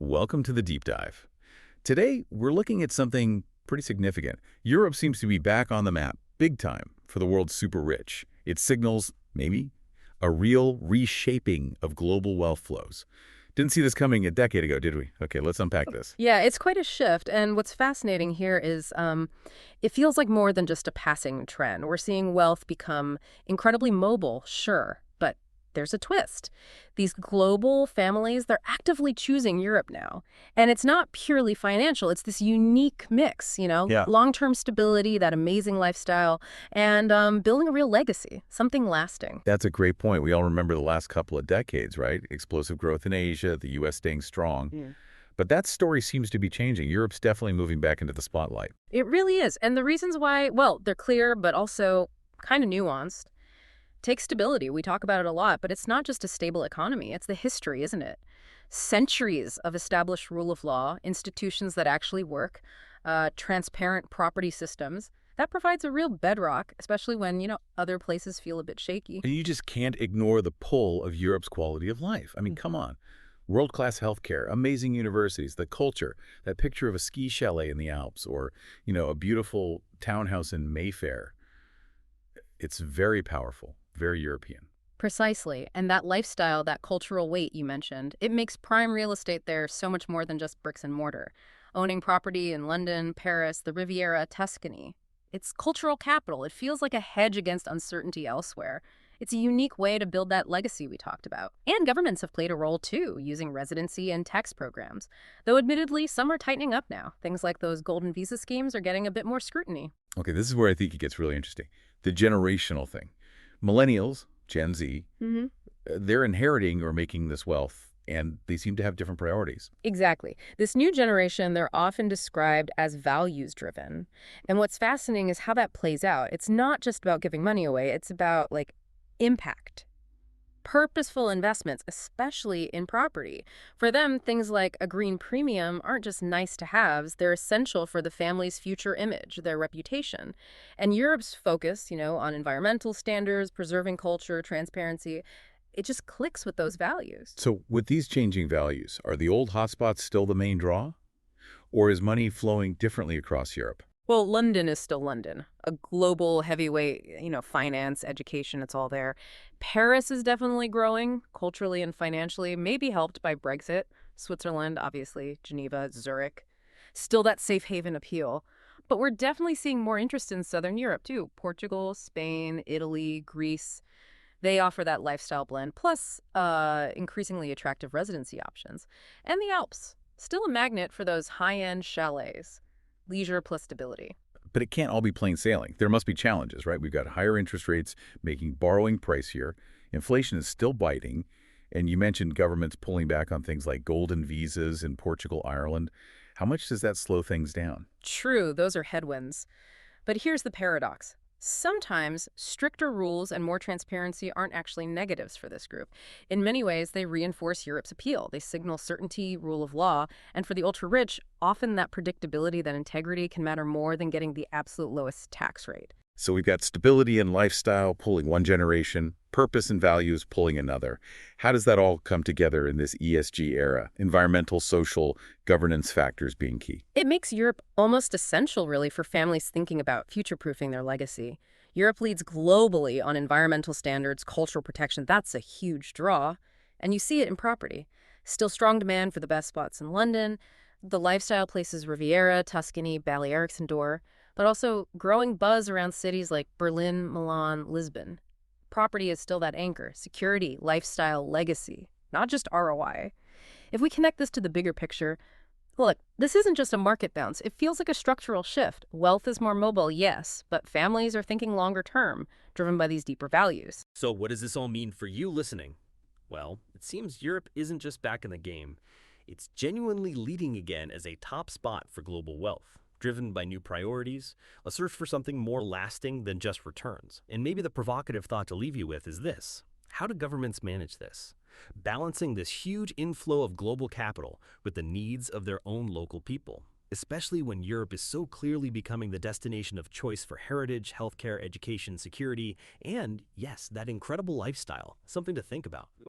Welcome to the deep dive. Today, we're looking at something pretty significant. Europe seems to be back on the map, big time, for the world's super rich. It signals, maybe, a real reshaping of global wealth flows. Didn't see this coming a decade ago, did we? Okay, let's unpack this. Yeah, it's quite a shift. And what's fascinating here is it feels like more than just a passing trend. We're seeing wealth become incredibly mobile, sure, but there's a twist. These global families, they're actively choosing Europe now. And it's not purely financial. It's this unique mix, Yeah. long-term stability, that amazing lifestyle, and building a real legacy, something lasting. That's a great point. We all remember the last couple of decades, right? Explosive growth in Asia, the U.S. staying strong. But that story seems to be changing. Europe's definitely moving back into the spotlight. It really is. And the reasons why, well, they're clear, but also kind of nuanced. Take stability. We talk about it a lot, but it's not just a stable economy. It's the history, isn't it? Centuries of established rule of law, institutions that actually work, transparent property systems. That provides a real bedrock, especially when, other places feel a bit shaky. And you just can't ignore the pull of Europe's quality of life. I mean, come on. World-class healthcare, amazing universities, the culture, that picture of a ski chalet in the Alps or, a beautiful townhouse in Mayfair. It's very powerful, very European. Precisely. And that lifestyle, that cultural weight you mentioned, it makes prime real estate there so much more than just bricks and mortar. Owning property in London, Paris, the Riviera, Tuscany. It's cultural capital. It feels like a hedge against uncertainty elsewhere. It's a unique way to build that legacy we talked about. And governments have played a role too, using residency and tax programs. Though admittedly, some are tightening up now. Things like those golden visa schemes are getting a bit more scrutiny. Okay, this is where I think it gets really interesting. The generational thing. Millennials, Gen Z, they're inheriting or making this wealth, and they seem to have different priorities. Exactly. This new generation, they're often described as values-driven. And what's fascinating is how that plays out. It's not just about giving money away. It's about, impact. Purposeful investments, especially in property. For them, things like a green premium aren't just nice to haves, they're essential for the family's future image, their reputation. And Europe's focus, on environmental standards, preserving culture, transparency, it just clicks with those values. So with these changing values, are the old hotspots still the main draw? Or is money flowing differently across Europe? Well, London is still London. A global heavyweight, finance, education, it's all there. Paris is definitely growing, culturally and financially, maybe helped by Brexit. Switzerland, obviously, Geneva, Zurich. Still that safe haven appeal. But we're definitely seeing more interest in Southern Europe, too. Portugal, Spain, Italy, Greece. They offer that lifestyle blend, plus increasingly attractive residency options. And the Alps, still a magnet for those high-end chalets. Leisure plus stability. But it can't all be plain sailing. There must be challenges, right? We've got higher interest rates making borrowing pricier. Inflation is still biting. And you mentioned governments pulling back on things like golden visas in Portugal, Ireland. How much does that slow things down? True, those are headwinds. But here's the paradox. Sometimes stricter rules and more transparency aren't actually negatives for this group. In many ways, they reinforce Europe's appeal. They signal certainty, rule of law, and for the ultra-rich, often that predictability, that integrity can matter more than getting the absolute lowest tax rate. So we've got stability and lifestyle pulling one generation, purpose and values pulling another. How does that all come together in this ESG era? Environmental, social, governance factors being key. It makes Europe almost essential, really, for families thinking about future-proofing their legacy. Europe leads globally on environmental standards, cultural protection. That's a huge draw. And you see it in property. Still strong demand for the best spots in London, the lifestyle places Riviera, Tuscany, Balearics, and Andorra, but also growing buzz around cities like Berlin, Milan, Lisbon. Property is still that anchor, security, lifestyle, legacy, not just ROI. If we connect this to the bigger picture, look, this isn't just a market bounce. It feels like a structural shift. Wealth is more mobile, yes, but families are thinking longer term, driven by these deeper values. So what does this all mean for you listening? Well, it seems Europe isn't just back in the game. It's genuinely leading again as a top spot for global wealth, driven by new priorities, a search for something more lasting than just returns. And maybe the provocative thought to leave you with is this: how do governments manage this? Balancing this huge inflow of global capital with the needs of their own local people, especially when Europe is so clearly becoming the destination of choice for heritage, healthcare, education, security, and, yes, that incredible lifestyle. Something to think about.